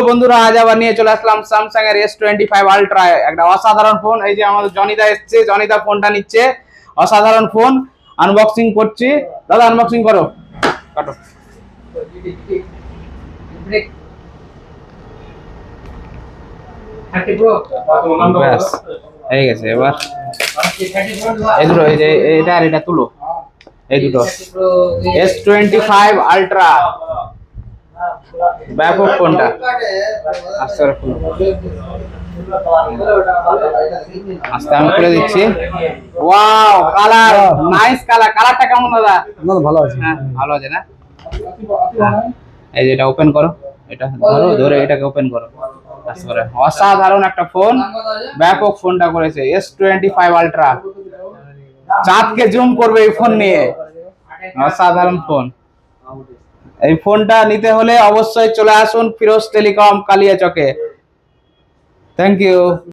বন্ধুরা আজ আবার নিয়ে চলে আসলাম স্যামসাং এর S25 আলট্রা, একটা অসাধারণ ফোন। এই যে আমাদের জনিদা এসছে, জনিদা ফোনটা নিচ্ছে। অসাধারণ ফোন, আনবক্সিং করছি। দাদা আনবক্সিং করো, কাটো। ব্যাস হয়ে গেছে। এবার এই দুটো, এই যে এটা আর এটা তুলো, এই দুটো S25 আলট্রা ব্যাপক ফোনটা। আস্তে করে খুলো, আস্তে আমি খুলে দিচ্ছি। Wow, colour nice colour. কালারটা কেমন দাদা? না ভালো আছে। হ্যাঁ ভালো আছে না? এই যে এটা ওপেন করো, এটা ধরো, ধরে এটাকে ওপেন করো আস্তে করে। অসাধারণ একটা ফোন, ব্যাপক ফোনটা করেছে S25 আলট্রা। চাঁদকে জুম করবে এই ফোন নিয়ে, অসাধারণ ফোন। এই ফোনটা নিতে হলে অবশ্যই চলে আসুন ফিরোজ টেলিকম, কালিয়াচকে। Thank you.